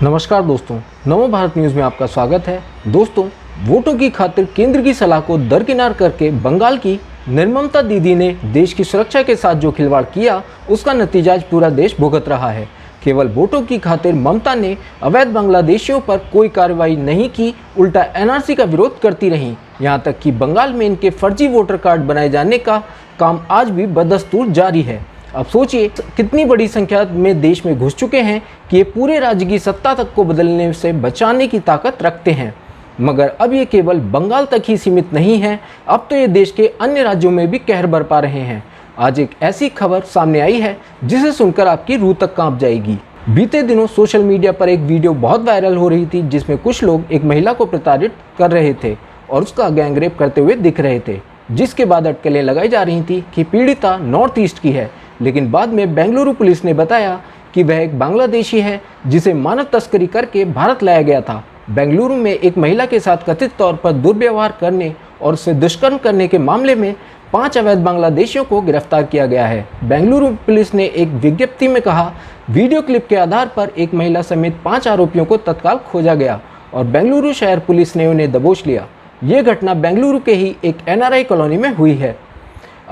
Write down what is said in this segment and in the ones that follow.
नमस्कार दोस्तों, नमो भारत न्यूज़ में आपका स्वागत है। दोस्तों, वोटों की खातिर केंद्र की सलाह को दरकिनार करके बंगाल की निर्ममता दीदी ने देश की सुरक्षा के साथ जो खिलवाड़ किया, उसका नतीजा आज पूरा देश भुगत रहा है। केवल वोटों की खातिर ममता ने अवैध बांग्लादेशियों पर कोई कार्रवाई नहीं की, उल्टा एनआरसी का विरोध करती रहीं। यहाँ तक कि बंगाल में इनके फर्जी वोटर कार्ड बनाए जाने का काम आज भी बदस्तूर जारी है। अब सोचिए कितनी बड़ी संख्या में देश में घुस चुके हैं कि ये पूरे राज्य की सत्ता तक को बदलने से बचाने की ताकत रखते हैं। मगर अब ये केवल बंगाल तक ही सीमित नहीं है, अब तो ये देश के अन्य राज्यों में भी कहर बरपा रहे हैं। आज एक ऐसी खबर सामने आई है जिसे सुनकर आपकी रूह तक कांप जाएगी। बीते दिनों सोशल मीडिया पर एक वीडियो बहुत वायरल हो रही थी, जिसमें कुछ लोग एक महिला को प्रताड़ित कर रहे थे और उसका गैंगरेप करते हुए दिख रहे थे, जिसके बाद अटकलें लगाई जा रही थी कि पीड़िता नॉर्थ ईस्ट की है। लेकिन बाद में बेंगलुरु पुलिस ने बताया कि वह एक बांग्लादेशी है जिसे मानव तस्करी करके भारत लाया गया था। बेंगलुरु में एक महिला के साथ कथित तौर पर दुर्व्यवहार करने और उससे दुष्कर्म करने के मामले में 5 अवैध बांग्लादेशियों को गिरफ्तार किया गया है। बेंगलुरु पुलिस ने एक विज्ञप्ति में कहा, वीडियो क्लिप के आधार पर एक महिला समेत 5 आरोपियों को तत्काल खोजा गया और बेंगलुरु शहर पुलिस ने उन्हें दबोच लिया। ये घटना बेंगलुरु के ही एक NRI कॉलोनी में हुई है।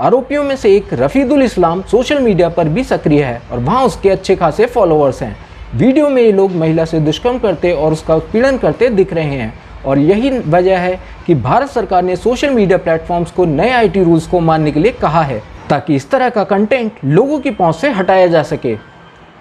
आरोपियों में से एक रफीदुल इस्लाम सोशल मीडिया पर भी सक्रिय है और वहाँ उसके अच्छे खासे फॉलोअर्स हैं। वीडियो में ये लोग महिला से दुष्कर्म करते और उसका उत्पीड़न करते दिख रहे हैं और यही वजह है कि भारत सरकार ने सोशल मीडिया प्लेटफॉर्म्स को नए IT रूल्स को मानने के लिए कहा है, ताकि इस तरह का कंटेंट लोगों की पहुँच से हटाया जा सके।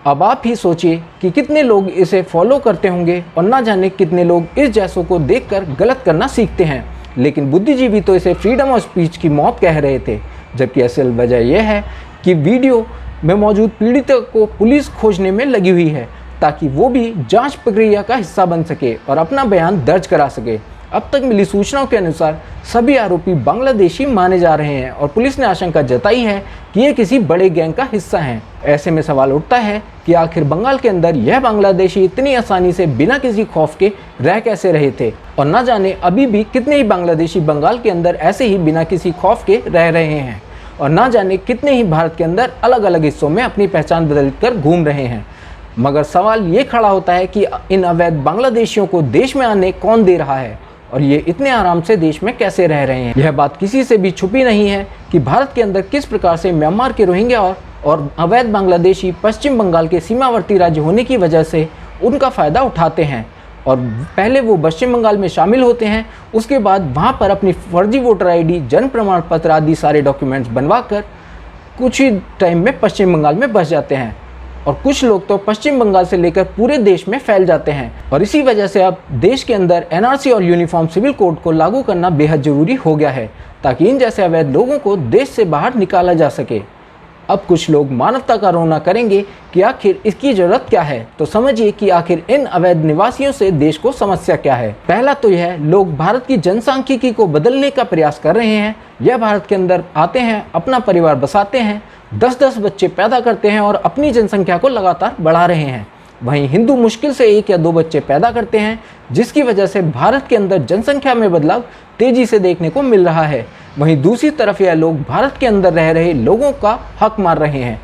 अब आप ही सोचिए कि कितने लोग इसे फॉलो करते होंगे और ना जाने कितने लोग इस जैसों को देखकर गलत करना सीखते हैं। लेकिन बुद्धिजीवी तो इसे फ्रीडम ऑफ स्पीच की मौत कह रहे थे, जबकि असल वजह यह है कि वीडियो में मौजूद पीड़ित को पुलिस खोजने में लगी हुई है, ताकि वो भी जांच प्रक्रिया का हिस्सा बन सके और अपना बयान दर्ज करा सके। अब तक मिली सूचनाओं के अनुसार सभी आरोपी बांग्लादेशी माने जा रहे हैं और पुलिस ने आशंका जताई है कि ये किसी बड़े गैंग का हिस्सा हैं। ऐसे में सवाल उठता है कि आखिर बंगाल के अंदर यह बांग्लादेशी इतनी आसानी से बिना किसी खौफ के रह कैसे रहे थे, और न जाने अभी भी कितने ही बांग्लादेशी बंगाल के अंदर ऐसे ही बिना किसी खौफ के रह रहे हैं, और न जाने कितने ही भारत के अंदर अलग अलग हिस्सों में अपनी पहचान बदल कर घूम रहे हैं। मगर सवाल ये खड़ा होता है कि इन अवैध बांग्लादेशियों को देश में आने कौन दे रहा है और ये इतने आराम से देश में कैसे रह रहे हैं। यह बात किसी से भी छुपी नहीं है कि भारत के अंदर किस प्रकार से म्यांमार के रोहिंग्या और अवैध बांग्लादेशी पश्चिम बंगाल के सीमावर्ती राज्य होने की वजह से उनका फ़ायदा उठाते हैं और पहले वो पश्चिम बंगाल में शामिल होते हैं, उसके बाद वहाँ पर अपनी फर्जी वोटर ID, जन्म प्रमाण पत्र आदि सारे डॉक्यूमेंट्स बनवा कर कुछ ही टाइम में पश्चिम बंगाल में बस जाते हैं और कुछ लोग तो पश्चिम बंगाल से लेकर पूरे देश में फैल जाते हैं। और इसी वजह से अब देश के अंदर NRC और यूनिफॉर्म सिविल कोड को लागू करना बेहद ज़रूरी हो गया है, ताकि इन जैसे अवैध लोगों को देश से बाहर निकाला जा सके। अब कुछ लोग मानवता का रोना करेंगे कि आखिर इसकी ज़रूरत क्या है, तो समझिए कि आखिर इन अवैध निवासियों से देश को समस्या क्या है। पहला तो यह, लोग भारत की जनसांख्यिकी को बदलने का प्रयास कर रहे हैं। यह भारत के अंदर आते हैं, अपना परिवार बसाते हैं, 10-10 बच्चे पैदा करते हैं और अपनी जनसंख्या को लगातार बढ़ा रहे हैं। वहीं हिंदू मुश्किल से 1 या 2 बच्चे पैदा करते हैं, जिसकी वजह से भारत के अंदर जनसंख्या में बदलाव तेजी से देखने को मिल रहा है। वहीं दूसरी तरफ यह लोग भारत के अंदर रह रहे लोगों का हक मार रहे हैं।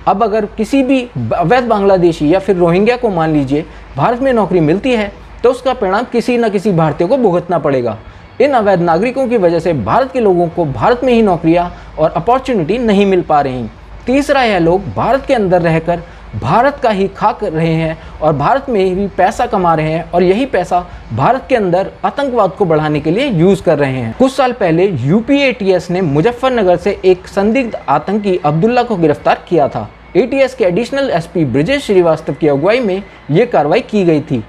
अब अगर किसी भी अवैध बांग्लादेशी या फिर रोहिंग्या को मान लीजिए भारत में नौकरी मिलती है, तो उसका परिणाम किसी न किसी भारतीय को भुगतना पड़ेगा। इन अवैध नागरिकों की वजह से भारत के लोगों को भारत में ही नौकरियां और अपॉर्चुनिटी नहीं मिल पा रही। तीसरा, यह लोग भारत के अंदर रहकर भारत का ही खा कर रहे हैं और भारत में ही पैसा कमा रहे हैं और यही पैसा भारत के अंदर आतंकवाद को बढ़ाने के लिए यूज़ कर रहे हैं। कुछ साल पहले UP ATS ने मुजफ्फरनगर से एक संदिग्ध आतंकी अब्दुल्ला को गिरफ्तार किया था। ATS के एडिशनल SP ब्रिजेश श्रीवास्तव की अगुवाई में ये कार्रवाई की गई थी।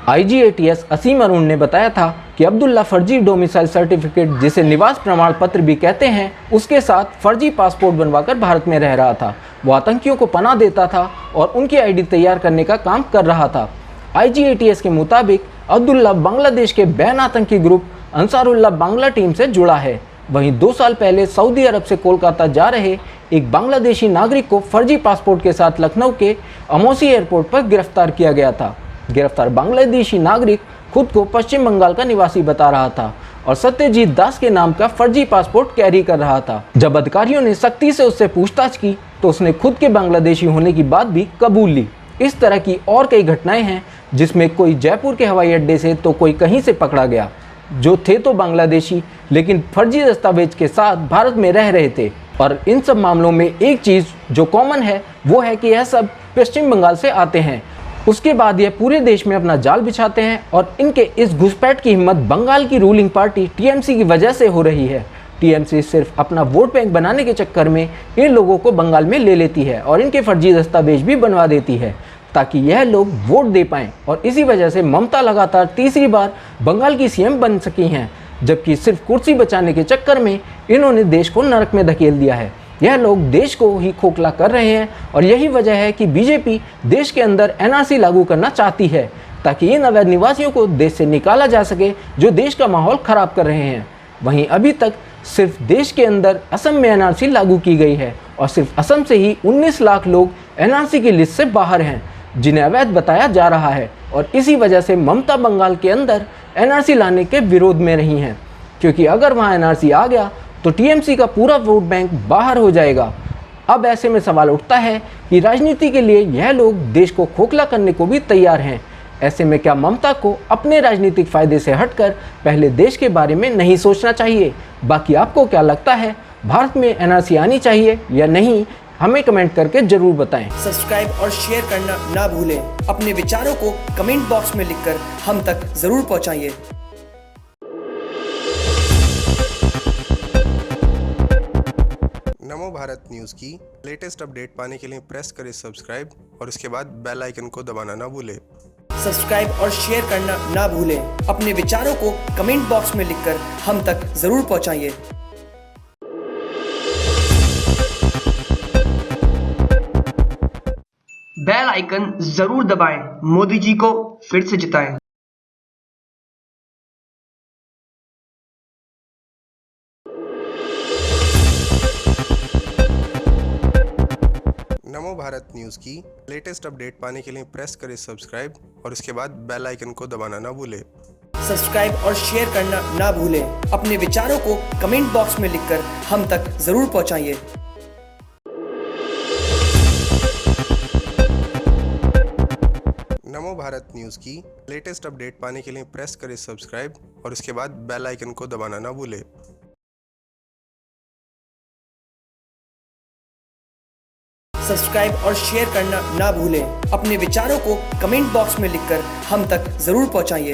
IG ATS असीम अरुण ने बताया था कि अब्दुल्ला फर्जी डोमिसाइल सर्टिफिकेट, जिसे निवास प्रमाण पत्र भी कहते हैं, उसके साथ फर्जी पासपोर्ट बनवाकर भारत में रह रहा था। वो आतंकियों को पनाह देता था और उनकी ID तैयार करने का काम कर रहा था। IG ATS के मुताबिक अब्दुल्ला बांग्लादेश के बैन आतंकी ग्रुप अंसारुल्लाह बांग्ला टीम से जुड़ा है। वहीं 2 साल पहले सऊदी अरब से कोलकाता जा रहे एक बांग्लादेशी नागरिक को फर्जी पासपोर्ट के साथ लखनऊ के अमौसी एयरपोर्ट पर गिरफ्तार किया गया था। गिरफ्तार बांग्लादेशी नागरिक खुद को पश्चिम बंगाल का निवासी बता रहा था और सत्यजीत दास के नाम का फर्जी पासपोर्ट कैरी कर रहा था। जब अधिकारियों ने सख्ती से उससे पूछताछ की तो उसने खुद के बांग्लादेशी होने की बात भी कबूल ली। इस तरह की और कई घटनाएं हैं जिसमें कोई जयपुर के हवाई अड्डे से तो कोई कहीं से पकड़ा गया, जो थे तो बांग्लादेशी लेकिन फर्जी दस्तावेज के साथ भारत में रह रहे थे। और इन सब मामलों में एक चीज़ जो कॉमन है वो है कि यह सब पश्चिम बंगाल से आते हैं। उसके बाद यह पूरे देश में अपना जाल बिछाते हैं और इनके इस घुसपैठ की हिम्मत बंगाल की रूलिंग पार्टी टीएमसी की वजह से हो रही है। टीएमसी सिर्फ अपना वोट बैंक बनाने के चक्कर में इन लोगों को बंगाल में ले लेती है और इनके फर्जी दस्तावेज भी बनवा देती है ताकि यह लोग वोट दे पाएं। और इसी वजह से ममता लगातार तीसरी बार बंगाल की सीएम बन सकी हैं, जबकि सिर्फ कुर्सी बचाने के चक्कर में इन्होंने देश को नरक में धकेल दिया है। यह लोग देश को ही खोखला कर रहे हैं और यही वजह है कि बीजेपी देश के अंदर एनआरसी लागू करना चाहती है ताकि इन अवैध निवासियों को देश से निकाला जा सके जो देश का माहौल खराब कर रहे हैं। वहीं अभी तक सिर्फ देश के अंदर असम में एनआरसी लागू की गई है और सिर्फ असम से ही 19 लाख लोग एनआरसी की लिस्ट से बाहर हैं जिन्हें अवैध बताया जा रहा है। और इसी वजह से ममता बंगाल के अंदर एनआरसी लाने के विरोध में रही हैं, क्योंकि अगर वहाँ एनआरसी आ गया तो टीएमसी का पूरा वोट बैंक बाहर हो जाएगा। अब ऐसे में सवाल उठता है कि राजनीति के लिए यह लोग देश को खोखला करने को भी तैयार हैं। ऐसे में क्या ममता को अपने राजनीतिक फायदे से हटकर पहले देश के बारे में नहीं सोचना चाहिए? बाकी आपको क्या लगता है, भारत में एनआरसी आनी चाहिए या नहीं? हमें कमेंट करके जरूर बताएं। सब्सक्राइब और शेयर करना ना भूलें। अपने विचारों को कमेंट बॉक्स में लिखकर हम तक जरूर पहुंचाइए। नमो भारत न्यूज़ की लेटेस्ट अपडेट पाने के लिए प्रेस करें सब्सक्राइब और उसके बाद बेल आइकन को दबाना ना भूलें। सब्सक्राइब और शेयर करना ना भूलें। अपने विचारों को कमेंट बॉक्स में लिखकर हम तक जरूर पहुंचाइए। बेल आइकन जरूर दबाएं। मोदी जी को फिर से जिताएं। नमो भारत न्यूज़ की लेटेस्ट अपडेट पाने के लिए प्रेस करें सब्सक्राइब और उसके बाद बेल आइकन को दबाना ना भूलें। सब्सक्राइब और शेयर करना ना भूलें। अपने विचारों को कमेंट बॉक्स में लिखकर हम तक जरूर पहुंचाइए। नमो भारत न्यूज़ की लेटेस्ट अपडेट पाने के लिए प्रेस करें सब्सक्राइब और उसके बाद बेल आइकन को दबाना ना भूलें। सब्सक्राइब और शेयर करना ना भूलें। अपने विचारों को कमेंट बॉक्स में लिखकर हम तक जरूर पहुंचाइए।